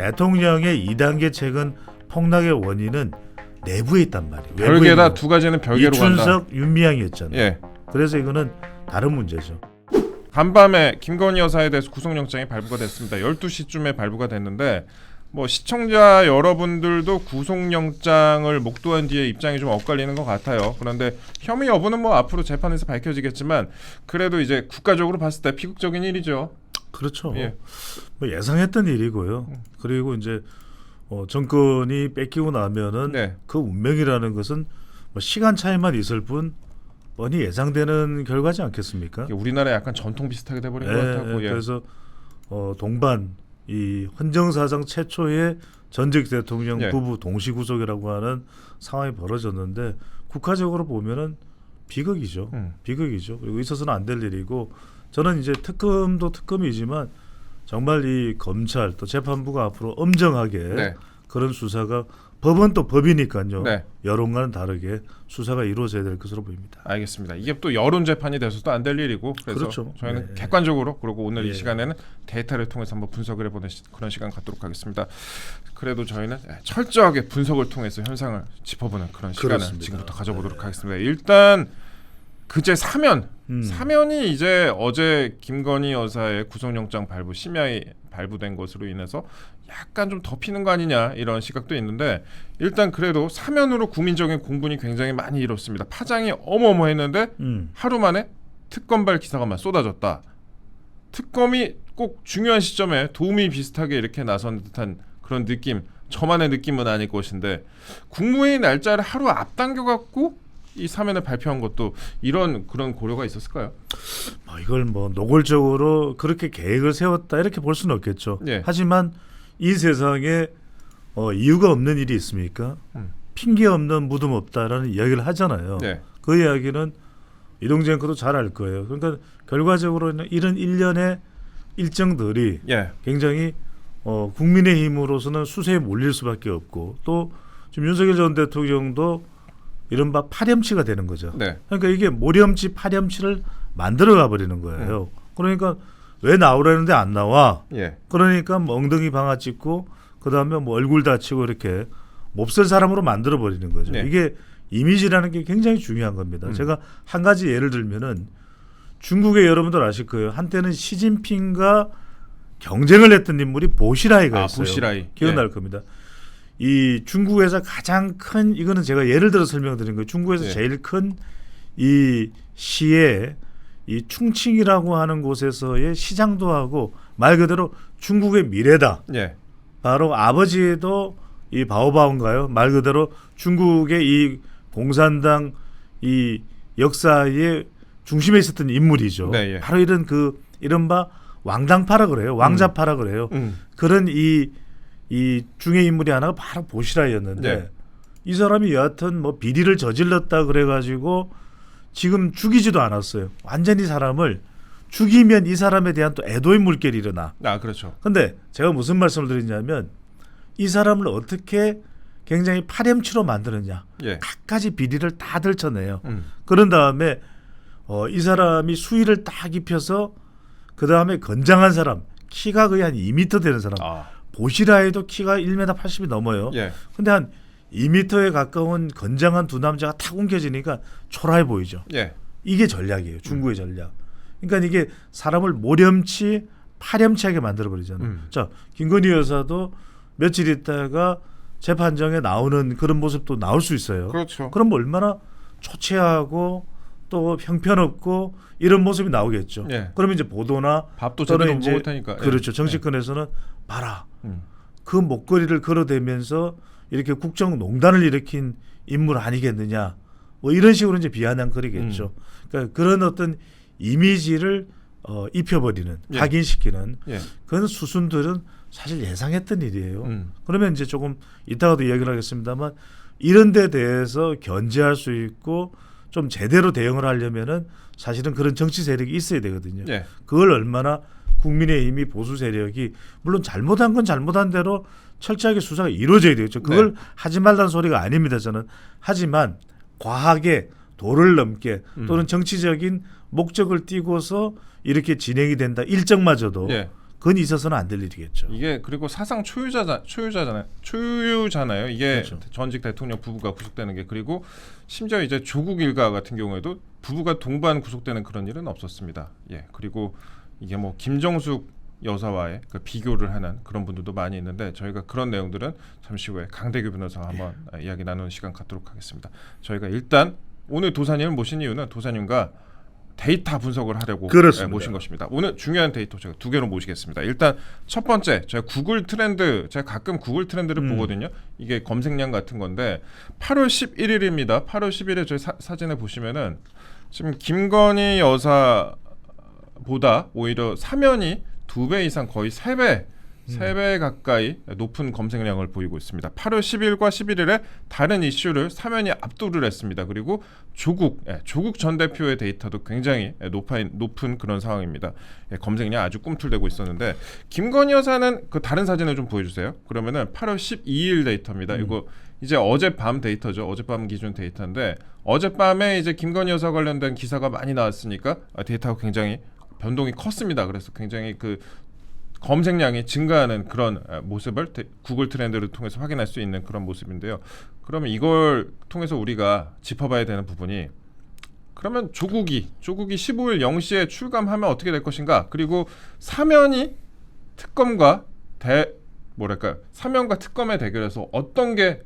대통령의 2단계 책은 폭락의 원인은 내부에 있단 말이에요. 별개다. 두 가지는 별개로 간다. 이춘석, 윤미향이었잖아요. 예. 그래서 이거는 다른 문제죠. 간밤에 김건희 여사에 대해서 구속영장이 발부가 됐습니다. 12시쯤에 발부가 됐는데 뭐 시청자 여러분들도 구속영장을 목도한 뒤에 입장이 좀 엇갈리는 것 같아요. 그런데 혐의 여부는 뭐 앞으로 재판에서 밝혀지겠지만 그래도 이제 국가적으로 봤을 때 비극적인 일이죠. 그렇죠. 예. 뭐 예상했던 일이고요. 그리고 이제 정권이 뺏기고 나면은 네. 그 운명이라는 것은 뭐 시간 차이만 있을 뿐 뻔히 예상되는 결과지 않겠습니까? 우리나라 약간 전통 비슷하게 돼버린 것 같아요. 예. 그래서 동반 이 헌정사상 최초의 전직 대통령 예. 부부 동시 구속이라고 하는 상황이 벌어졌는데 국가적으로 보면은 비극이죠. 비극이죠. 그리고 있어서는 안 될 일이고 저는 이제 특검도 특검이지만 정말 이 검찰 또 재판부가 앞으로 엄정하게 네. 그런 수사가 법은 또 법이니까요. 네. 여론과는 다르게 수사가 이루어져야 될 것으로 보입니다. 알겠습니다. 이게 또 여론 재판이 돼서도 안 될 일이고 그래서 그렇죠. 저희는 네. 객관적으로 그리고 오늘 이 예. 시간에는 데이터를 통해서 한번 분석을 해보는 그런 시간 갖도록 하겠습니다. 그래도 저희는 철저하게 분석을 통해서 현상을 짚어보는 그런 시간을 그렇습니다. 지금부터 가져보도록 네. 하겠습니다. 일단 그제 사면이 이제 어제 김건희 여사의 구속영장 발부 심야에 발부된 것으로 인해서 약간 좀 덮이는 거 아니냐 이런 시각도 있는데 일단 그래도 사면으로 국민적인 공분이 굉장히 많이 일었습니다. 파장이 어마어마했는데 하루 만에 특검발 기사가 막 쏟아졌다. 특검이 꼭 중요한 시점에 도움이 비슷하게 이렇게 나선 듯한 그런 느낌, 저만의 느낌은 아닐 것인데 국무회의 날짜를 하루 앞당겨 갖고 이 사면을 발표한 것도 그런 고려가 있었을까요? 이걸 뭐 노골적으로 그렇게 계획을 세웠다 이렇게 볼 수는 없겠죠. 예. 하지만 이 세상에 이유가 없는 일이 있습니까? 핑계 없는 무덤 없다라는 이야기를 하잖아요. 네. 그 이야기는 이동재앵커도 잘 알 거예요. 그러니까 결과적으로는 이런 일련의 일정들이 예. 굉장히 국민의힘으로서는 수세에 몰릴 수밖에 없고 또 지금 윤석열 전 대통령도 이른바 파렴치가 되는 거죠. 네. 그러니까 이게 모렴치 파렴치를 만들어가 버리는 거예요. 그러니까 왜 나오라는데 안 나와? 예. 그러니까 뭐 엉덩이 방아 찍고 그다음에 뭐 얼굴 다치고 이렇게 몹쓸 사람으로 만들어 버리는 거죠. 네. 이게 이미지라는 게 굉장히 중요한 겁니다. 제가 한 가지 예를 들면은 중국의 여러분들 아실 거예요. 한때는 시진핑과 경쟁을 했던 인물이 보시라이가 있어요. 보시라이. 기억날 겁니다. 이 중국에서 가장 큰 이거는 제가 예를 들어 설명드린 거예요. 중국에서 예. 제일 큰 이 시에 이 충칭이라고 하는 곳에서의 시장도 하고 말 그대로 중국의 미래다. 예. 바로 아버지도 이 바오바오인가요? 말 그대로 중국의 이 공산당 이 역사의 중심에 있었던 인물이죠. 네, 예. 바로 이런 그 이른바 왕당파라 그래요. 왕자파라 그래요. 그런 이 중의 인물이 하나가 바로 보시라였는데 네. 이 사람이 여하튼 뭐 비리를 저질렀다 그래가지고 지금 죽이지도 않았어요. 완전히 사람을 죽이면 이 사람에 대한 또 애도의 물결이 일어나. 그렇죠. 근데 제가 무슨 말씀을 드리냐면 이 사람을 어떻게 굉장히 파렴치로 만드느냐. 예. 갖가지 비리를 다 들춰내요. 그런 다음에 이 사람이 수위를 딱 입혀서 그 다음에 건장한 사람 키가 거의 한 2m 되는 사람 보시라에도 키가 1m 80이 넘어요. 예. 근데 한 2m에 가까운 건장한 두 남자가 탁 옮겨지니까 초라해 보이죠. 예. 이게 전략이에요. 중국의 전략. 그러니까 이게 사람을 모렴치 파렴치하게 만들어버리잖아요. 자, 김건희 여사도 며칠 있다가 재판정에 나오는 그런 모습도 나올 수 있어요. 그렇죠. 그럼 얼마나 초췌하고 또 형편없고 이런 모습이 나오겠죠. 예. 그러면 이제 보도나 밥도 또는 제대로 못 이제 먹을 테니까. 그렇죠. 예. 정치권에서는 봐라. 그 목걸이를 걸어대면서 이렇게 국정농단을 일으킨 인물 아니겠느냐. 뭐 이런 식으로 이제 비아냥거리겠죠. 그러니까 그런 어떤 이미지를 입혀버리는, 예. 각인시키는 예. 그런 수순들은 사실 예상했던 일이에요. 그러면 이제 조금 이따가도 이야기를 하겠습니다만 이런 데 대해서 견제할 수 있고 좀 제대로 대응을 하려면은 사실은 그런 정치 세력이 있어야 되거든요. 예. 그걸 얼마나 국민의힘이 보수 세력이 물론 잘못한 건 잘못한 대로 철저하게 수사가 이루어져야 되겠죠. 그걸 하지 말라는 소리가 아닙니다. 저는. 하지만 과하게 도를 넘게 또는 정치적인 목적을 띠고서 이렇게 진행이 된다. 일정마저도 예. 그건 있어서는 안 될 일이겠죠. 이게 그리고 사상 초유잖아요. 이게 그렇죠. 전직 대통령 부부가 구속되는 게. 그리고 심지어 이제 조국 일가 같은 경우에도 부부가 동반 구속되는 그런 일은 없었습니다. 예. 그리고 이게 뭐 김정숙 여사와의 그 비교를 하는 그런 분들도 많이 있는데 저희가 그런 내용들은 잠시 후에 강대규 변호사와 한번 이야기 나누는 시간 갖도록 하겠습니다. 저희가 일단 오늘 도사님을 모신 이유는 도사님과 데이터 분석을 하려고 모신 것입니다. 오늘 중요한 데이터 제가 두 개로 모시겠습니다. 일단 첫 번째, 제가 구글 트렌드, 제가 가끔 구글 트렌드를 보거든요. 이게 검색량 같은 건데 8월 11일입니다. 8월 11일에 저희 사진에 보시면은 지금 김건희 여사보다 오히려 사면이 2배 이상 거의 3배 가까이 높은 검색량을 보이고 있습니다. 8월 10일과 11일에 다른 이슈를 사면이 압도를 했습니다. 그리고 조국 전 대표의 데이터도 굉장히 높은 그런 상황입니다. 검색량 아주 꿈틀대고 있었는데 김건희 여사는 그 다른 사진을 좀 보여주세요. 그러면은 8월 12일 데이터입니다. 이거 이제 어젯밤 데이터죠. 어젯밤 기준 데이터인데 어젯밤에 이제 김건희 여사 관련된 기사가 많이 나왔으니까 데이터가 굉장히 변동이 컸습니다. 그래서 굉장히 그 검색량이 증가하는 그런 모습을 구글 트렌드를 통해서 확인할 수 있는 그런 모습인데요. 그러면 이걸 통해서 우리가 짚어봐야 되는 부분이 그러면 조국이 15일 0시에 출감하면 어떻게 될 것인가? 그리고 사면이 사면과 특검의 대결에서 어떤 게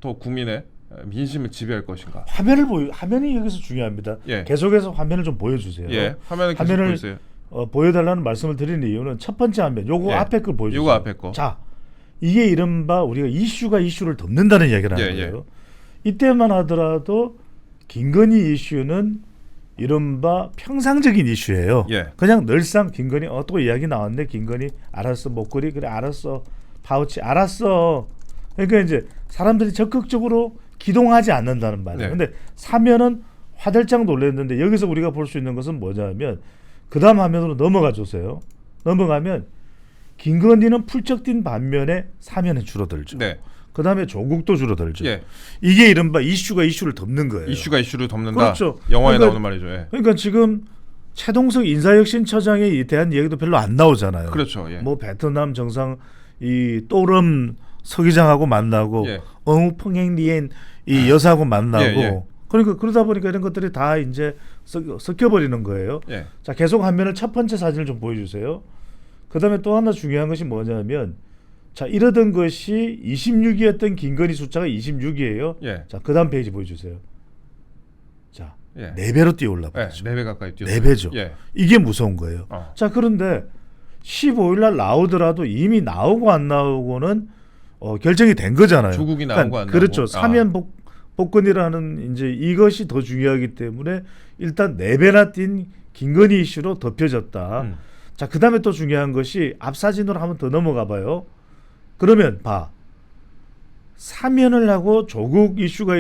더 국민의 민심을 지배할 것인가? 화면이 여기서 중요합니다. 예. 계속해서 화면을 좀 보여주세요. 예, 화면을 계속 보여주세요. 보여달라는 말씀을 드리는 이유는 첫 번째 화면, 요거 앞에 걸 보여주세요. 요거 앞에 거. 자, 이게 이른바 우리가 이슈를 덮는다는 이야기를 하는 거예요. 이때만 하더라도 김건희 이슈는 이른바 평상적인 이슈예요. 예. 그냥 늘상 김건희 또 이야기 나왔네. 김건희 알았어 목걸이 그래 알았어 파우치 알았어. 그러니까 이제 사람들이 적극적으로 기동하지 않는다는 말이에요. 근데 사면은 화들짝 놀랐는데 여기서 우리가 볼 수 있는 것은 뭐냐면 그 다음 화면으로 넘어가 주세요. 넘어가면 김건희는 풀쩍 뛴 반면에 사면은 줄어들죠. 네. 그 다음에 조국도 줄어들죠. 예. 이게 이른바 이슈가 이슈를 덮는 거예요. 이슈가 이슈를 덮는다. 그렇죠. 영화에 그러니까, 나오는 말이죠. 예. 그러니까 지금 최동석 인사혁신처장에 대한 얘기도 별로 안 나오잖아요. 그렇죠. 예. 뭐 베트남 정상 이 또름 서기장하고 만나고 엉우펑행리엔 이 여사하고 만나고 그러니까 그러다 보니까 이런 것들이 다 이제 섞여버리는 거예요. 예. 자, 계속 화면을 첫 번째 사진을 좀 보여주세요. 그다음에 또 하나 중요한 것이 뭐냐면 자, 이러던 것이 26이었던 김건희 숫자가 26이에요. 예. 자, 그다음 페이지 보여주세요. 자, 예. 4배로 뛰어올라 버렸죠. 4배 가까이 뛰었어요. 4배죠. 예. 이게 무서운 거예요. 자, 그런데 15일 날 나오더라도 이미 나오고 안 나오고는 결정이 된 거잖아요. 조국이 나오고 안 나오고. 그렇죠. 사면 복권이라는 이제 이것이 더 중요하기 때문에 일단 4배나 뛴 김건희 이슈로 덮여졌다. 자, 그다음에 또 중요한 것이 앞 사진으로 한번 더 넘어가 봐요. 그러면 사면을 하고 조국 이슈가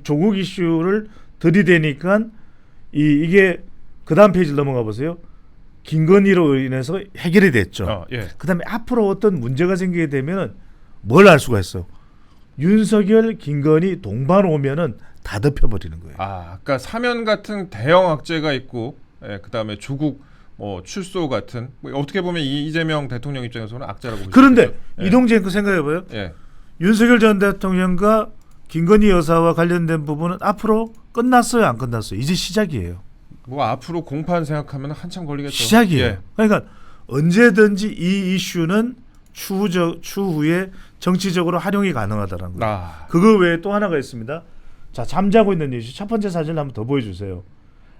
조국 이슈를 들이대니까 이게 그다음 페이지를 넘어가 보세요. 김건희로 인해서 해결이 됐죠. 예. 그다음에 앞으로 어떤 문제가 생기게 되면은 뭘 알 수가 있어? 윤석열, 김건희 동반 오면은 다 덮여버리는 거예요. 아까 사면 같은 대형 악재가 있고, 그다음에 조국 출소 같은 어떻게 보면 이재명 대통령 입장에서는 악재라고 볼 수 그런데 있겠죠. 이동재 그 생각해봐요. 예. 윤석열 전 대통령과 김건희 여사와 관련된 부분은 앞으로 끝났어요, 안 끝났어요? 이제 시작이에요. 뭐 앞으로 공판 생각하면 한참 걸리겠죠. 시작이에요. 예. 그러니까 언제든지 이 이슈는 추후에 정치적으로 활용이 가능하다는 거예요. 그거 외에 또 하나가 있습니다. 자, 잠자고 있는 이슈 첫 번째 사진을 한번 더 보여주세요.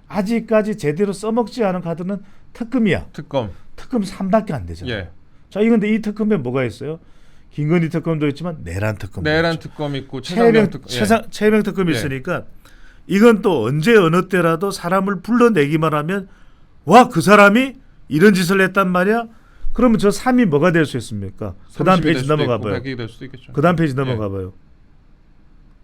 아직까지 제대로 써먹지 않은 카드는 특검이야. 특검 3밖에 안 되잖아요. 예. 자, 이건데 이 특검에 뭐가 있어요? 김건희 특검도 있지만 내란 특검도 내란 있죠. 특검 있고 최혜명 특검이 있으니까 이건 또 언제 어느 때라도 사람을 불러내기만 하면 와, 그 사람이 이런 짓을 했단 말이야. 그러면 저 3이 뭐가 될 수 있습니까? 그 다음 페이지 넘어가 봐요. 그 다음 페이지 넘어가 봐요.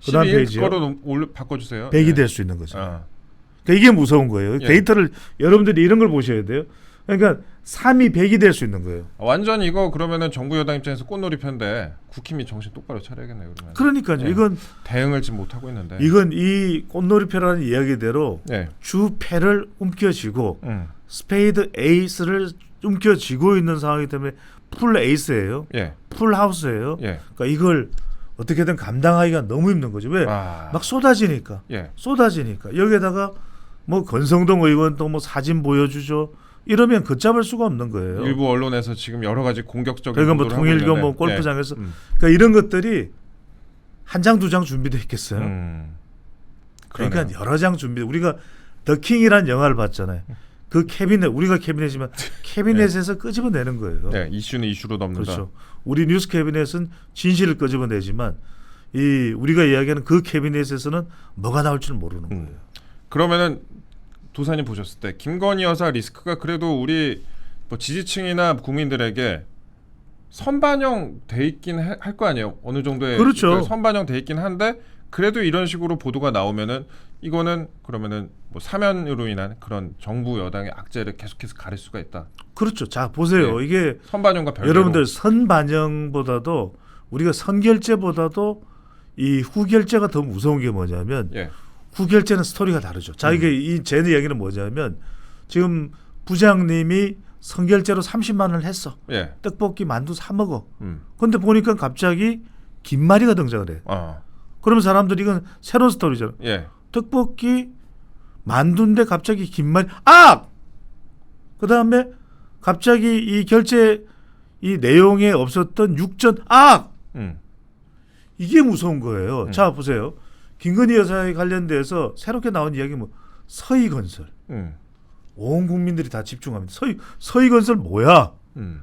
그 다음 페이지요. 거로 바꿔주세요. 100이 될 수 있는 거죠. 그러니까 이게 무서운 거예요. 데이터를 여러분들이 이런 걸 보셔야 돼요. 그러니까 3이 100이 될 수 있는 거예요. 완전 이거 그러면은 정부 여당 입장에서 꽃놀이편데 국힘이 정신 똑바로 차려야겠네요. 그러면. 그러니까요. 이건 대응을 지금 못 하고 있는데. 이건 이 꽃놀이표라는 이야기대로 주패를 움켜쥐고 스페이드 에이스를 움켜쥐고 있는 상황이기 때문에 풀 에이스예요. 예. 풀 하우스예요. 예. 그러니까 이걸 어떻게든 감당하기가 너무 힘든 거죠. 왜? 아. 막 쏟아지니까. 예. 쏟아지니까. 여기에다가 뭐 권성동 의원 또 뭐 사진 보여주죠. 이러면 걷잡을 수가 없는 거예요. 일부 언론에서 지금 여러 가지 공격적인 그러니까 뭐 보도를 하고 통일교 있는데, 뭐 골프장에서 예. 그러니까 이런 것들이 한 장 두 장 준비되어 있겠어요. 그러니까 그러네요. 여러 장 준비. 우리가 더 킹이란 영화를 봤잖아요. 그 캐비넷 우리가 캐비넷이지만 캐비넷에서 끄집어내는 거예요. 네, 이슈는 이슈로 넘는다. 그렇죠. 우리 뉴스 캐비넷은 진실을 끄집어내지만 이 우리가 이야기하는 그 캐비넷에서는 뭐가 나올 줄 모르는 거예요. 그러면은 도사님 보셨을 때 김건희 여사 리스크가 그래도 우리 뭐 지지층이나 국민들에게 선반영 돼 있긴 할 거 아니에요. 어느 정도의 그렇죠. 선반영 돼 있긴 한데 그래도 이런 식으로 보도가 나오면은 이거는 그러면은 뭐 사면으로 인한 그런 정부 여당의 악재를 계속해서 가릴 수가 있다. 그렇죠. 자 보세요. 네. 이게 선반영과 별개로 여러분들 선반영보다도 우리가 선결제보다도 이 후결제가 더 무서운 게 뭐냐면 예. 후결제는 스토리가 다르죠. 자 이게 이 제 이야기는 뭐냐면 지금 부장님이 선결제로 30만 원을 했어. 예. 떡볶이 만두 사 먹어. 근데 보니까 갑자기 김말이가 등장을 해. 그러면 사람들이 이건 새로운 스토리잖아. 예. 떡볶이 만두인데 갑자기 김말이 아! 그다음에 갑자기 이 결제 이 내용에 없었던 육전 아! 이게 무서운 거예요. 자 보세요. 김건희 여사에 관련돼서 새롭게 나온 이야기 뭐 서희건설. 온 국민들이 다 집중합니다. 서희건설 뭐야?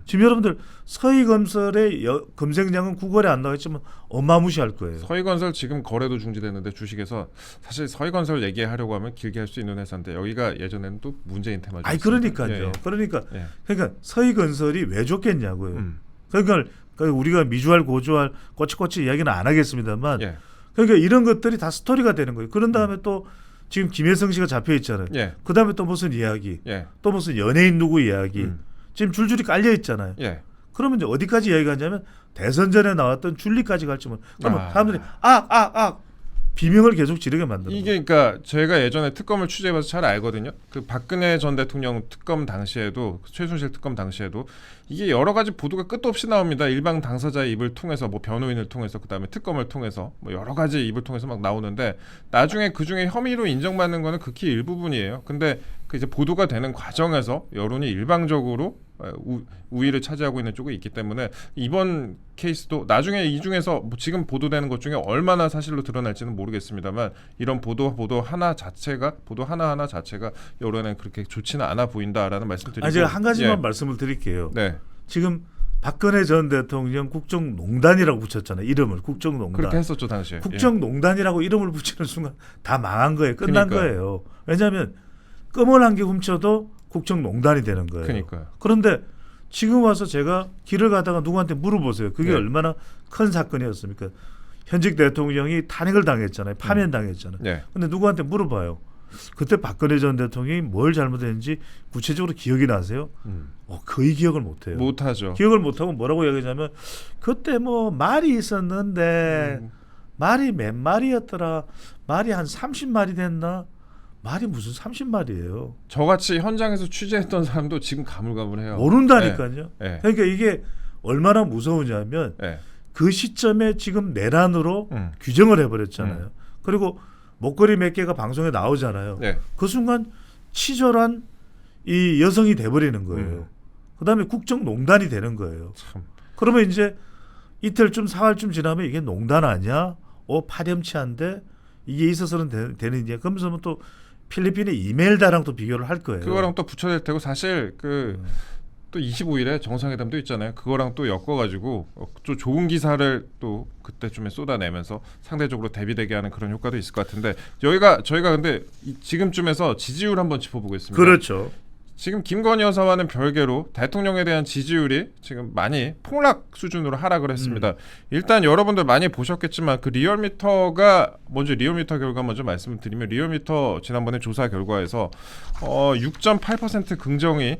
지금 여러분들 서희건설의 검색량은 구글에 안 나와있지만 어마무시할 거예요. 서희건설 지금 거래도 중지됐는데 주식에서 사실 서희건설 얘기하려고 하면 길게 할 수 있는 회사인데 여기가 예전에는 또 문재인 테마죠. 아니 그러니까요. 예. 그러니까 서희건설이 왜 좋겠냐고요. 그러니까 우리가 미주알 고주알 꼬치꼬치 이야기는 안 하겠습니다만 예. 그러니까 이런 것들이 다 스토리가 되는 거예요. 그런 다음에 또 지금 김혜성 씨가 잡혀 있잖아요. 예. 그 다음에 또 무슨 이야기, 예. 또 무슨 연예인 누구 이야기, 지금 줄줄이 깔려 있잖아요. 예. 그러면 이제 어디까지 이야기가 하냐면 대선 전에 나왔던 줄리까지 갈지 뭐. 그러면 사람들이 비명을 계속 지르게 만드는 이게 그러니까 제가 예전에 특검을 취재해봐서 잘 알거든요. 그 박근혜 전 대통령 특검 당시에도 최순실 특검 당시에도 이게 여러 가지 보도가 끝도 없이 나옵니다. 일방 당사자의 입을 통해서 뭐 변호인을 통해서 그다음에 특검을 통해서 뭐 여러 가지 입을 통해서 막 나오는데 나중에 그 중에 혐의로 인정받는 거는 극히 일부분이에요. 근데 그 이제 보도가 되는 과정에서 여론이 일방적으로 우위를 차지하고 있는 쪽이 있기 때문에 이번 케이스도 나중에 이 중에서 뭐 지금 보도되는 것 중에 얼마나 사실로 드러날지는 모르겠습니다만 이런 보도 하나 자체가 여론에 그렇게 좋지는 않아 보인다라는 말씀드리고 제가 한 가지만 말씀을 드릴게요. 네. 지금 박근혜 전 대통령 국정농단이라고 붙였잖아요. 이름을 국정농단. 그렇게 했었죠 당시에. 국정농단이라고 이름을 붙이는 순간 다 망한 거예요. 끝난 그러니까요. 거예요. 왜냐하면 껌을 한 개 훔쳐도 국정농단이 되는 거예요. 그러니까요. 그런데 지금 와서 제가 길을 가다가 누구한테 물어보세요. 그게 네. 얼마나 큰 사건이었습니까? 현직 대통령이 탄핵을 당했잖아요. 파면당했잖아요. 네. 근데 누구한테 물어봐요. 그때 박근혜 전 대통령이 뭘 잘못했는지 구체적으로 기억이 나세요? 거의 기억을 못해요. 못하죠. 기억을 못하고 뭐라고 이야기하냐면 그때 뭐 말이 있었는데 말이 몇 마리였더라. 말이 한 30마리 됐나? 말이 무슨 30마리예요. 저같이 현장에서 취재했던 사람도 지금 가물가물해요. 모른다니까요. 네. 그러니까 이게 얼마나 무서우냐면 네. 그 시점에 지금 내란으로 규정을 해버렸잖아요. 그리고 목걸이 몇 개가 방송에 나오잖아요. 네. 그 순간 치졸한 이 여성이 돼버리는 거예요. 그다음에 국정농단이 되는 거예요. 참. 그러면 이제 이틀쯤 사흘쯤 지나면 이게 농단 아니야? 파렴치한데 이게 있어서는 되는 일이야. 그러면서 또 필리핀의 이멜다랑 또 비교를 할 거예요. 그거랑 또 붙여야 될 테고 사실 또 25일에 정상회담도 있잖아요. 그거랑 또 엮어가지고 좀 좋은 기사를 또 그때쯤에 쏟아내면서 상대적으로 대비되게 하는 그런 효과도 있을 것 같은데 저희가 근데 지금쯤에서 지지율 한번 짚어보겠습니다. 그렇죠. 지금 김건희 여사와는 별개로 대통령에 대한 지지율이 지금 많이 폭락 수준으로 하락을 했습니다. 일단 여러분들 많이 보셨겠지만 그 리얼미터가 리얼미터 결과 먼저 말씀을 드리면 리얼미터 지난번에 조사 결과에서 6.8% 긍정이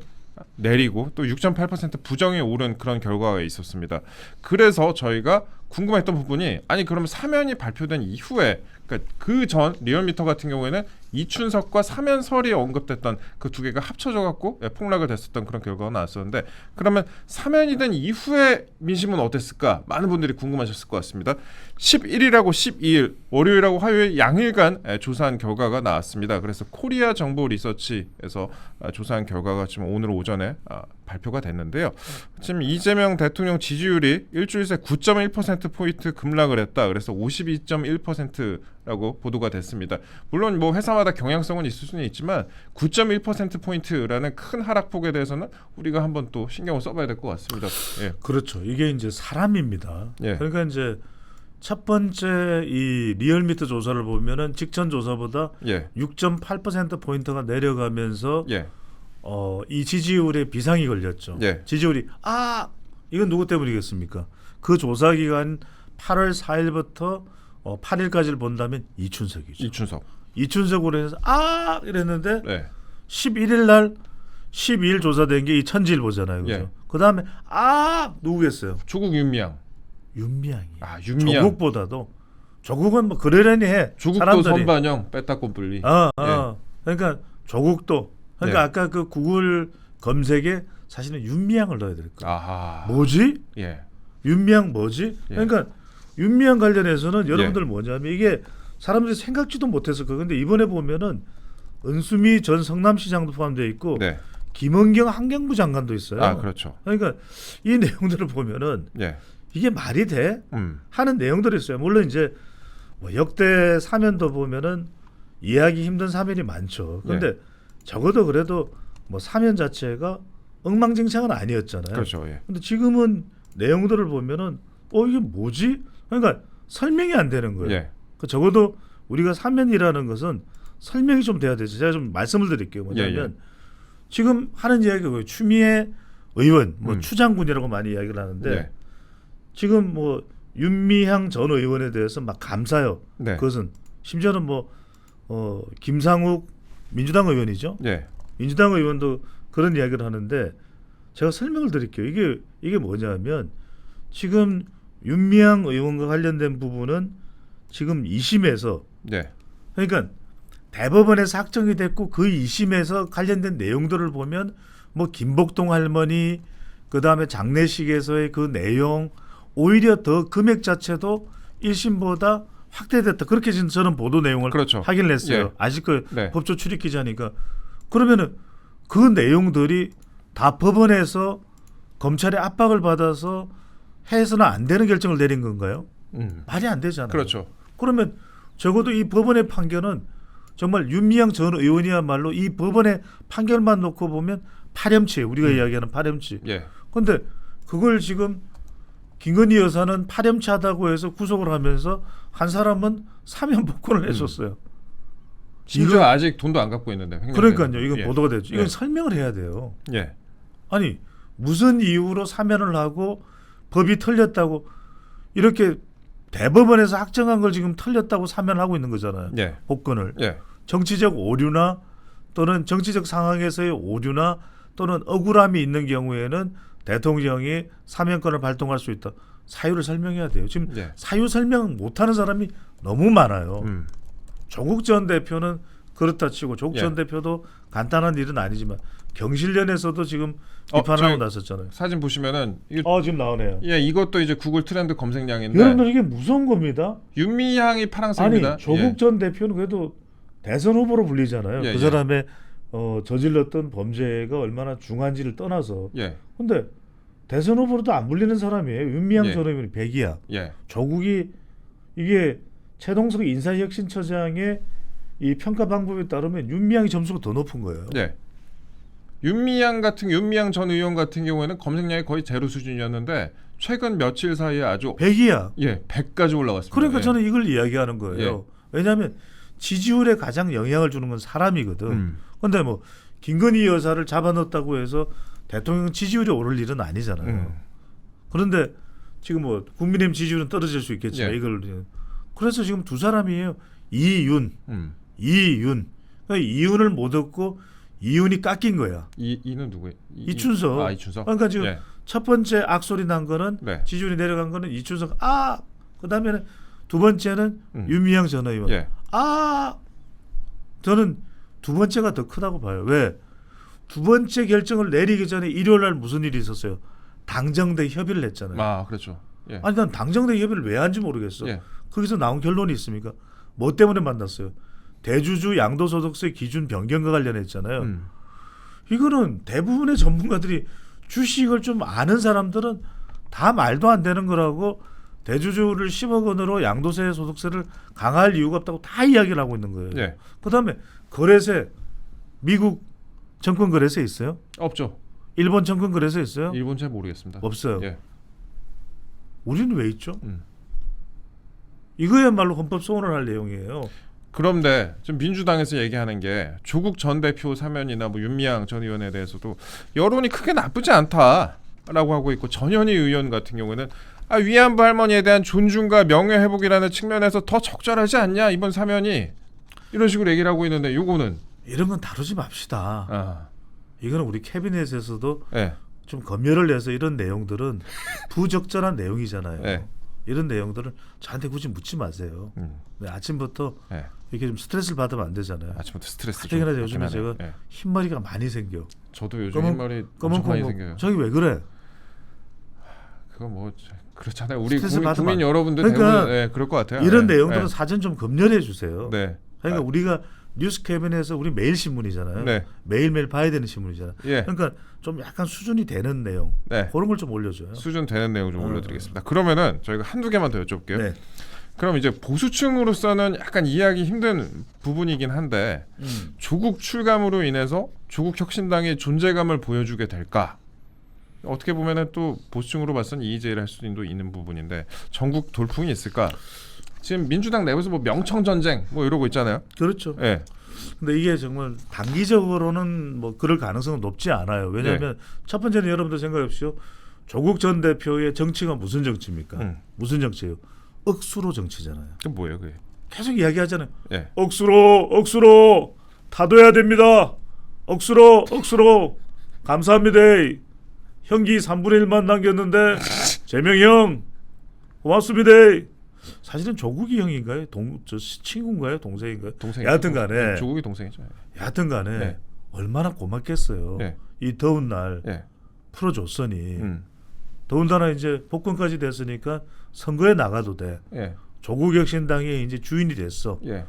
내리고 또 6.8% 부정이 오른 그런 결과가 있었습니다. 그래서 저희가 궁금했던 부분이 아니 그러면 사면이 발표된 이후에 그러니까 그 전 리얼미터 같은 경우에는 이춘석과 사면설이 언급됐던 그 두 개가 합쳐져 갖고 폭락을 됐었던 그런 결과가 나왔었는데 그러면 사면이 된 이후에 민심은 어땠을까? 많은 분들이 궁금하셨을 것 같습니다. 11일하고 12일 월요일하고 화요일 양일간 조사한 결과가 나왔습니다. 그래서 코리아 정보 리서치에서 조사한 결과가 지금 오늘 오전에 발표가 됐는데요. 지금 이재명 대통령 지지율이 일주일 새 9.1%포인트 급락을 했다. 그래서 52.1%라고 보도가 됐습니다. 물론 뭐 회사마다 경향성은 있을 수는 있지만 9.1%포인트라는 큰 하락폭에 대해서는 우리가 한번 또 신경을 써봐야 될 것 같습니다. 예. 그렇죠. 이게 이제 사람입니다. 예. 그러니까 이제 첫 번째 이 리얼미터 조사를 보면은 직전 조사보다 예. 6.8% 포인트가 내려가면서 예. 이 지지율에 비상이 걸렸죠. 예. 지지율이 이건 누구 때문이겠습니까? 그 조사 기간 8월 4일부터 8일까지를 본다면 이춘석이죠. 이춘석으로 해서 이랬는데 네. 11일 날 12일 조사된 게 이 천지일보잖아요. 그죠? 예. 그다음에 누구겠어요? 조국 윤미향. 윤미향이. 윤미향. 조국보다도 조국은 뭐 그러려니 해. 조국도 사람들이. 선반영 뺐다꼼 분리. 그러니까 조국도 그러니까 예. 아까 그 구글 검색에 사실은 윤미향을 넣어야 될 거예요. 아하. 뭐지? 예. 윤미향 뭐지? 예. 그러니까 윤미향 관련해서는 여러분들 뭐냐면 이게 사람들이 생각지도 못했을 거예요. 근데 이번에 보면은 은수미 전 성남시장도 포함되어 있고 네. 김은경 환경부 장관도 있어요. 그렇죠. 그러니까 이 내용들을 보면은 예. 이게 말이 돼? 하는 내용들이 있어요. 물론 이제 뭐 역대 사면도 보면은 이해하기 힘든 사면이 많죠. 그런데 적어도 그래도 뭐 사면 자체가 엉망진창은 아니었잖아요. 그렇죠. 예. 근데 지금은 내용들을 보면은 이게 뭐지? 그러니까 설명이 안 되는 거예요. 예. 적어도 우리가 사면이라는 것은 설명이 좀 돼야 되죠. 제가 좀 말씀을 드릴게요. 뭐냐면 지금 하는 이야기가 추미애 의원, 추장군이라고 많이 이야기를 하는데 지금 뭐 윤미향 전 의원에 대해서 막 감사요. 네. 그것은 심지어는 뭐 김상욱 민주당 의원이죠. 민주당 의원도 그런 이야기를 하는데 제가 설명을 드릴게요. 이게 뭐냐면 지금 윤미향 의원과 관련된 부분은 지금 2심에서 그러니까 대법원에서 확정이 됐고 그 2심에서 관련된 내용들을 보면 뭐 김복동 할머니 그다음에 장례식에서의 그 내용 오히려 더 금액 자체도 1심보다 확대됐다. 그렇게 저는 보도 내용을 확인을 했어요. 아직 그 법조 출입 기자니까. 그러면은 그 내용들이 다 법원에서 검찰의 압박을 받아서 해서는 안 되는 결정을 내린 건가요? 말이 안 되잖아요. 그렇죠. 그러면 적어도 이 법원의 판결은 정말 윤미향 전 의원이야말로 이 법원의 판결만 놓고 보면 파렴치 우리가 이야기하는 파렴치. 그런데 그걸 지금 김건희 여사는 파렴치하다고 해서 구속을 하면서 한 사람은 사면 복권을 해줬어요. 심지어 아직 돈도 안 갚고 있는데. 그러니까요. 이건 보도가 됐죠. 이건 설명을 해야 돼요. 아니 무슨 이유로 사면을 하고 법이 틀렸다고 이렇게 대법원에서 확정한 걸 지금 틀렸다고 사면하고 있는 거잖아요. 복권을. 정치적 오류나 또는 정치적 상황에서의 오류나 또는 억울함이 있는 경우에는 대통령이 사면권을 발동할 수 있다. 사유를 설명해야 돼요. 지금 사유 설명 못하는 사람이 너무 많아요. 조국 전 대표는 그렇다 치고 조국 전 대표도 간단한 일은 아니지만 경실련에서도 지금 비판을 하고 나섰잖아요. 사진 보시면은 지금 나오네요. 이것도 이제 구글 트렌드 검색량인데 여러분들 이게 무서운 겁니다. 윤미향이 파란색입니다. 아니 조국 전 대표는 그래도 대선 후보로 불리잖아요. 그 사람의 저질렀던 범죄가 얼마나 중한지를 떠나서. 근데 대선 후보로도 안 불리는 사람이에요. 윤미향 전 의원이 100이야. 조국이 이게 최동석 인사혁신처장의 이 평가 방법에 따르면 윤미향이 점수가 더 높은 거예요. 윤미향 전 의원 같은 경우에는 검색량이 거의 제로 수준이었는데 최근 며칠 사이에 아주 100이야. 100까지 올라갔습니다. 그러니까 저는 이걸 이야기하는 거예요. 왜냐하면 지지율에 가장 영향을 주는 건 사람이거든. 그런데 뭐 김건희 여사를 잡아넣었다고 해서 대통령 지지율이 오를 일은 아니잖아요. 그런데 지금 뭐 국민의힘 지지율은 떨어질 수 있겠지만 이걸 그래서 지금 두 사람이에요. 이윤. 그러니까 이윤을 못 얻고 이윤이 깎인 거야. 이는 누구예요? 이춘석. 이춘석. 그러니까 지금 첫 번째 악소리 난 거는 지지율이 내려간 거는 이춘석. 그 다음에는 두 번째는 윤미향 전 의원. 저는 두 번째가 더 크다고 봐요. 왜? 두 번째 결정을 내리기 전에 일요일 날 무슨 일이 있었어요? 당정대 협의를 했잖아요. 아, 그렇죠. 예. 아니 난 당정대 협의를 왜 한지 모르겠어. 예. 거기서 나온 결론이 있습니까? 뭐 때문에 만났어요? 대주주 양도소득세 기준 변경과 관련했잖아요. 이거는 대부분의 전문가들이 주식을 좀 아는 사람들은 다 말도 안 되는 거라고 대주주를 10억 원으로 양도세 소득세를 강화할 이유가 없다고 다 이야기를 하고 있는 거예요. 예. 그다음에 거래세 미국 정권 거래세 있어요? 없죠. 일본 정권 거래세 있어요? 일본 잘 모르겠습니다. 없어요. 예. 우리는 왜 있죠? 이거야말로 헌법 소원을 할 내용이에요. 그런데 지금 민주당에서 얘기하는 게 조국 전 대표 사면이나 뭐 윤미향 전 의원에 대해서도 여론이 크게 나쁘지 않다라고 하고 있고, 전현희 의원 같은 경우는 위안부 할머니에 대한 존중과 명예 회복이라는 측면에서 더 적절하지 않냐 이번 사면이, 이런 식으로 얘기를 하고 있는데, 요거는 이런 건 다루지 맙시다. 이거는 우리 캐비넷에서도 예. 좀 검열을 해서 이런 내용들은 부적절한 내용이잖아요. 예. 이런 내용들을 저한테 굳이 묻지 마세요. 네, 아침부터 예. 이렇게 좀 스트레스를 받으면 안 되잖아요. 아침부터 스트레스 하여튼간에 좀 요즘에 받긴 하네요. 제가 예. 흰머리가 많이 생겨. 저도 요즘 흰머리 엄청 많이 생겨요. 저기 왜 그래? 그거 뭐 그렇잖아요. 우리 스트레스 국민 여러분들 그러니까 대부분 그럴 것 같아요. 이런 예. 내용들은 예. 사전 좀 검열해 주세요. 네. 그러니까 우리가 뉴스 캐비넷에서 우리 매일 신문이잖아요. 네. 매일매일 봐야 되는 신문이잖아요. 예. 그러니까 좀 약간 수준이 되는 내용, 네. 그런 걸 좀 올려줘요. 수준 되는 내용 좀 올려드리겠습니다. 그러면은 저희가 한두 개만 더 여쭤볼게요. 네. 그럼 이제 보수층으로서는 약간 이해하기 힘든 부분이긴 한데, 조국 출감으로 인해서 조국 혁신당의 존재감을 보여주게 될까? 어떻게 보면은 또 보수층으로 봐서는 이의제기를 할 수도 있는 부분인데, 전국 돌풍이 있을까? 지금 민주당 내부에서 뭐 명청 전쟁 뭐 이러고 있잖아요. 그렇죠. 예. 근데 이게 정말 단기적으로는 뭐 그럴 가능성은 높지 않아요. 왜냐하면 첫 번째는 여러분들 생각해보십시오. 조국 전 대표의 정치가 무슨 정치입니까? 무슨 정치예요? 억수로 정치잖아요. 그 뭐예요, 그게? 계속 이야기하잖아요. 예. 억수로 타도해야 됩니다. 억수로 감사합니다. 형기 3분의 1만 남겼는데 재명형 고맙습니다. 사실은 조국이 형인가요? 친구인가요? 동생인가요? 동생이죠. 여하튼간에 조국이 동생이죠. 여하튼간에 네. 얼마나 고맙겠어요. 네. 이 더운 날 예. 풀어줬으니 더군다나 이제 복권까지 됐으니까 선거에 나가도 돼. 예. 조국 혁신당의 이제 주인이 됐어. 예.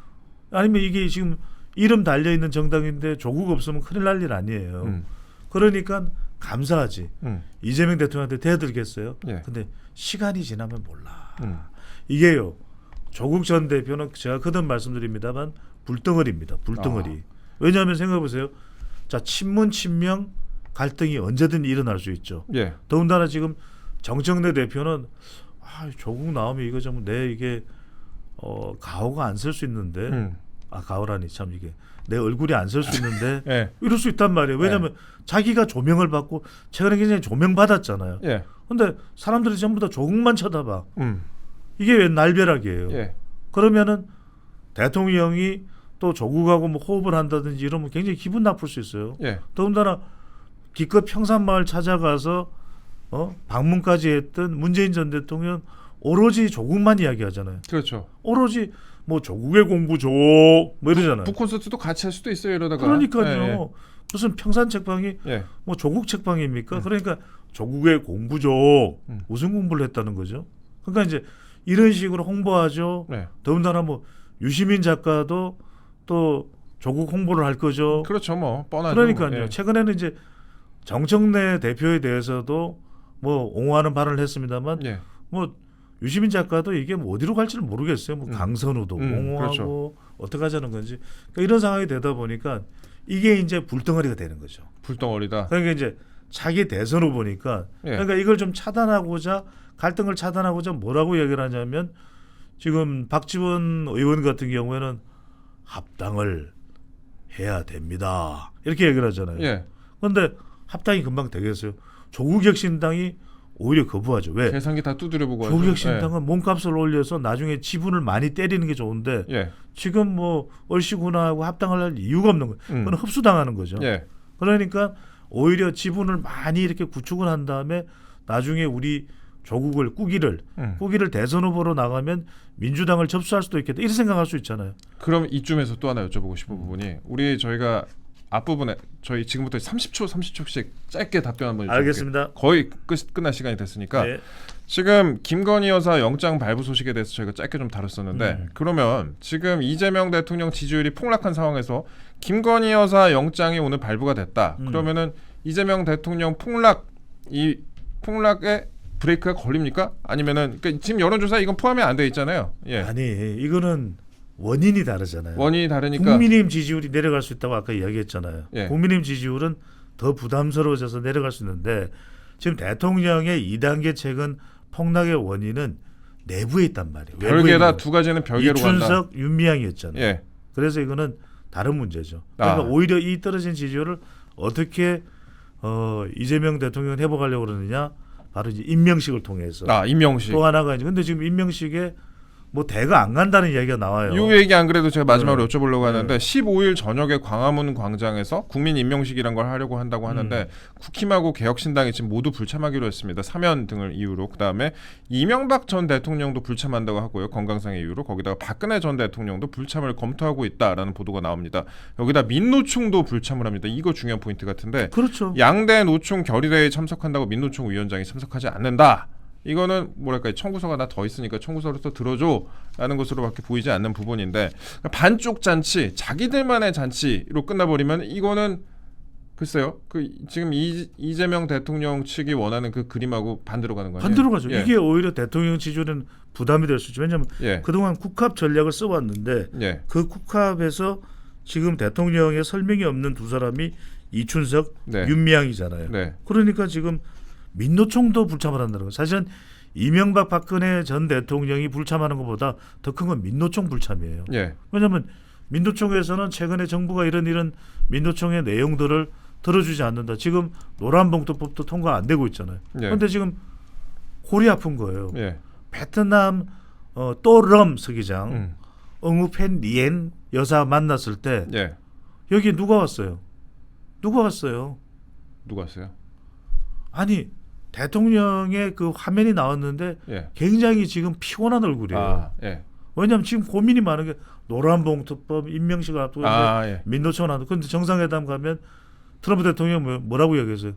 아니면 이게 지금 이름 달려 있는 정당인데 조국 없으면 큰일 날 일 아니에요. 그러니까 감사하지. 이재명 대통령한테 대들겠어요. 예. 근데 시간이 지나면 몰라. 이게요. 조국 전 대표는 제가 거듭 말씀드립니다만 불덩어리입니다. 불덩어리. 왜냐하면 생각해보세요. 자, 친문 친명 갈등이 언제든 일어날 수 있죠. 예. 더군다나 지금 정청래 대표는 조국 나오면 이거 좀 내 이게 가오가 안 쓸 수 있는데 가오라니 참 이게 내 얼굴이 안 쓸 수 있는데 예. 이럴 수 있단 말이에요. 왜냐하면 자기가 조명을 받고 최근에 굉장히 조명받았잖아요. 예. 근데 사람들이 전부 다 조국만 쳐다봐. 이게 왜 날벼락이에요. 예. 그러면은 대통령이 또 조국하고 뭐 호흡을 한다든지 이러면 굉장히 기분 나쁠 수 있어요. 예. 더군다나 기껏 평산마을 찾아가서 방문까지 했던 문재인 전 대통령 오로지 조국만 이야기하잖아요. 그렇죠. 오로지 뭐 조국의 공부조 뭐 이러잖아요. 북콘서트도 같이 할 수도 있어요, 이러다가. 그러니까요. 예. 무슨 평산 책방이 예. 뭐 조국 책방입니까? 그러니까 조국의 공부조 무슨 공부를 했다는 거죠. 그러니까 이제 이런 식으로 홍보하죠. 네. 더군다나 뭐 유시민 작가도 또 조국 홍보를 할 거죠. 그렇죠, 뭐 뻔하죠. 그러니까요. 예. 최근에는 이제 정청래 대표에 대해서도 뭐 옹호하는 발언을 했습니다만 예. 뭐 유시민 작가도 이게 뭐 어디로 갈지는 모르겠어요. 뭐 강선우도 옹호하고 그렇죠. 어떻게 하자는 건지. 그러니까 이런 상황이 되다 보니까 이게 이제 불덩어리가 되는 거죠. 불덩어리다. 그러니까 이제 차기 대선 후보니까 예. 그러니까 이걸 좀 차단하고자 갈등을 차단하고자 뭐라고 얘기를 하냐면 지금 박지원 의원 같은 경우에는 합당을 해야 됩니다. 이렇게 얘기를 하잖아요. 예. 그런데 합당이 금방 되겠어요. 조국혁신당이 오히려 거부하죠. 왜? 계산기 다 두드려보고 하죠. 조국혁신당은 몸값을 올려서 나중에 지분을 많이 때리는 게 좋은데 예. 지금 뭐 얼씨구나하고 합당을 할 이유가 없는 거예요. 그건 흡수당하는 거죠. 예. 그러니까 오히려 지분을 많이 이렇게 구축을 한 다음에 나중에 우리 조국을 꾸기를 대선 후보로 나가면 민주당을 접수할 수도 있겠다 이렇게 생각할 수 있잖아요. 그럼 이쯤에서 또 하나 여쭤보고 싶은 부분이 저희가 앞부분에 저희 지금부터 30초씩 짧게 답변 한번 알겠습니다. 거의 끝날 시간이 됐으니까 네. 지금 김건희 여사 영장 발부 소식에 대해서 저희가 짧게 좀 다뤘었는데 그러면 지금 이재명 대통령 지지율이 폭락한 상황에서 김건희 여사 영장이 오늘 발부가 됐다. 그러면은 이재명 대통령 폭락에 브레이크가 걸립니까? 아니면은 그러니까 지금 여론조사 이건 포함이 안 돼 있잖아요. 예. 아니 이거는 원인이 다르잖아요. 원인이 다르니까 국민의힘 지지율이 내려갈 수 있다고 아까 이야기했잖아요. 예. 국민의힘 지지율은 더 부담스러워져서 내려갈 수 있는데 지금 대통령의 2단계 책은 폭락의 원인은 내부에 있단 말이에요. 별개다 두 가지는 별개로 간다. 이춘석, 윤미향이었잖아요. 예. 그래서 이거는 다른 문제죠. 그러니까 오히려 이 떨어진 지지율을 어떻게 이재명 대통령은 회복하려고 그러느냐? 바로 이제 임명식을 통해서. 임명식. 또 하나가 이제 근데 지금 임명식에 뭐 대가 안 간다는 이야기가 나와요. 이 얘기 안 그래도 제가 마지막으로 여쭤보려고 하는데 15일 저녁에 광화문 광장에서 국민 임명식이란 걸 하려고 한다고 하는데 국힘하고 개혁신당이 지금 모두 불참하기로 했습니다. 사면 등을 이유로. 그다음에 이명박 전 대통령도 불참한다고 하고요. 건강상의 이유로. 거기다가 박근혜 전 대통령도 불참을 검토하고 있다라는 보도가 나옵니다. 여기다 민노총도 불참을 합니다. 이거 중요한 포인트 같은데 그렇죠. 양대 노총 결의대회에 참석한다고 민노총 위원장이 참석하지 않는다. 이거는 뭐랄까 청구서가 나 더 있으니까 청구서를 또 들어줘라는 것으로밖에 보이지 않는 부분인데 반쪽 잔치, 자기들만의 잔치로 끝나버리면 이거는 글쎄요. 지금 이재명 대통령 측이 원하는 그 그림하고 반대로 가는 거예요. 반대로 가죠. 예. 이게 오히려 대통령 지지율은 부담이 될 수 있죠. 왜냐하면 그동안 국합 전략을 써왔는데 그 국합에서 지금 대통령의 설명이 없는 두 사람이 이춘석, 윤미향이잖아요. 그러니까 지금 민노총도 불참을 한다는 거예요. 사실은 이명박 박근혜 전 대통령이 불참하는 것보다 더 큰 건 민노총 불참이에요. 왜냐하면 민노총에서는 최근에 정부가 이런 민노총의 내용들을 들어주지 않는다. 지금 노란봉투법도 통과 안 되고 있잖아요. 그런데 지금 골이 아픈 거예요. 베트남 또럼 서기장 엉우펜 리엔 여사 만났을 때 여기 누가 왔어요? 누가 왔어요? 아니 대통령의 그 화면이 나왔는데 굉장히 지금 피곤한 얼굴이에요. 왜냐하면 지금 고민이 많은 게 노란봉투법 임명식을 앞두고 민노총을 한다. 그런데 정상회담 가면 트럼프 대통령 뭐라고 얘기했어요?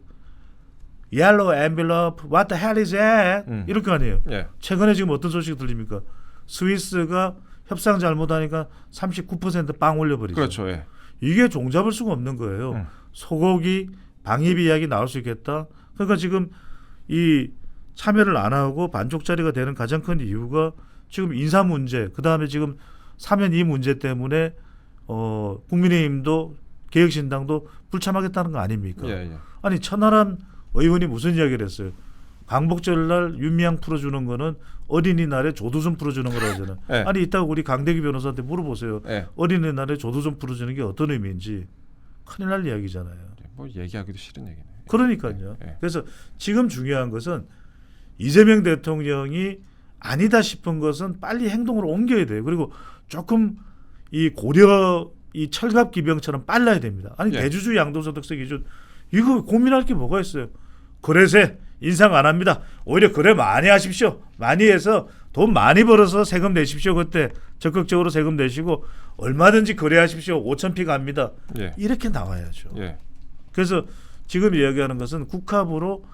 Yellow envelope, what the hell is that? 이럴 거 아니에요. 최근에 지금 어떤 소식이 들립니까? 스위스가 협상 잘못하니까 39%빵 올려버리죠. 그렇죠. 이게 종잡을 수가 없는 거예요. 소고기 방입 이야기 나올 수 있겠다. 그러니까 지금 이 참여를 안 하고 반쪽짜리가 되는 가장 큰 이유가 지금 인사 문제, 그 다음에 지금 사면 이 문제 때문에 국민의힘도 개혁신당도 불참하겠다는 거 아닙니까? 아니 천하람 의원이 무슨 이야기를 했어요? 광복절날 윤미향 풀어주는 거는 어린이날에 조두순 풀어주는 거라잖아요. 아니 이따가 우리 강대기 변호사한테 물어보세요. 어린이날에 조두순 풀어주는 게 어떤 의미인지. 큰일 날 이야기잖아요. 뭐 얘기하기도 싫은 얘기네. 그러니까요. 그래서 지금 중요한 것은 이재명 대통령이 아니다 싶은 것은 빨리 행동으로 옮겨야 돼요. 그리고 조금 이 고려 이 철갑 기병처럼 빨라야 됩니다. 아니 대주주 양도소득세 기준 이거 고민할 게 뭐가 있어요? 거래세 인상 안 합니다. 오히려 거래 많이 하십시오. 많이 해서 돈 많이 벌어서 세금 내십시오. 그때 적극적으로 세금 내시고 얼마든지 거래하십시오. 5,000피 갑니다. 이렇게 나와야죠. 그래서 지금 이야기하는 것은 국합으로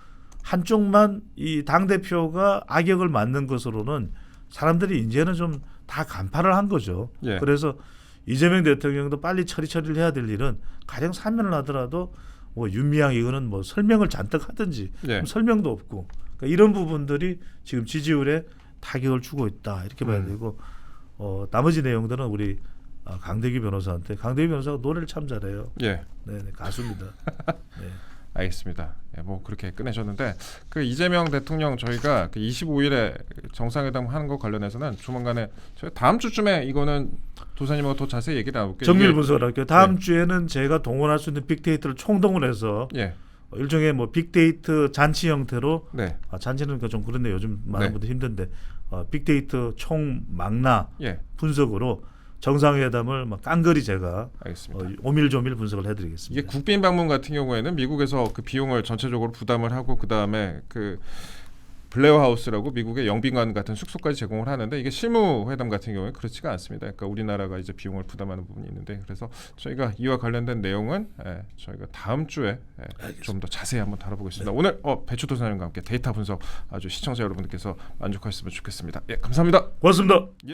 한쪽만 이 당대표가 악역을 맡는 것으로는 사람들이 이제는 좀 다 간파를 한 거죠. 그래서 이재명 대통령도 빨리 처리를 해야 될 일은 가령 사면을 하더라도 뭐 윤미향 이거는 뭐 설명을 잔뜩 하든지 설명도 없고 그러니까 이런 부분들이 지금 지지율에 타격을 주고 있다 이렇게 봐야 되고 나머지 내용들은 우리 강대기 변호사한테 강대기 변호사가 노래를 참 잘해요. 네, 가수입니다. 알겠습니다. 뭐 그렇게 끝내셨는데 그 이재명 대통령 저희가 그 25일에 정상회담 하는 것 관련해서는 조만간에 저희 다음 주쯤에 이거는 도사님하고 더 자세히 얘기를 나눠볼게요. 정밀 분석을 할게요. 다음 주에는 제가 동원할 수 있는 빅데이터를 총동원해서 일종의 뭐 빅데이터 잔치 형태로 잔치는 좀 그런데 요즘 많은 분들 힘든데 빅데이터 총망라 분석으로 정상회담을 막 깡그리 제가 오밀조밀 분석을 해드리겠습니다. 이게 국빈 방문 같은 경우에는 미국에서 그 비용을 전체적으로 부담을 하고 그 다음에 그 블레어 하우스라고 미국의 영빈관 같은 숙소까지 제공을 하는데 이게 실무 회담 같은 경우에 그렇지가 않습니다. 그러니까 우리나라가 이제 비용을 부담하는 부분이 있는데 그래서 저희가 이와 관련된 내용은 저희가 다음 주에 좀 더 자세히 한번 다뤄보겠습니다. 네. 오늘 배추 도사님과 함께 데이터 분석 아주 시청자 여러분들께서 만족하셨으면 좋겠습니다. 예, 감사합니다. 고맙습니다. 예.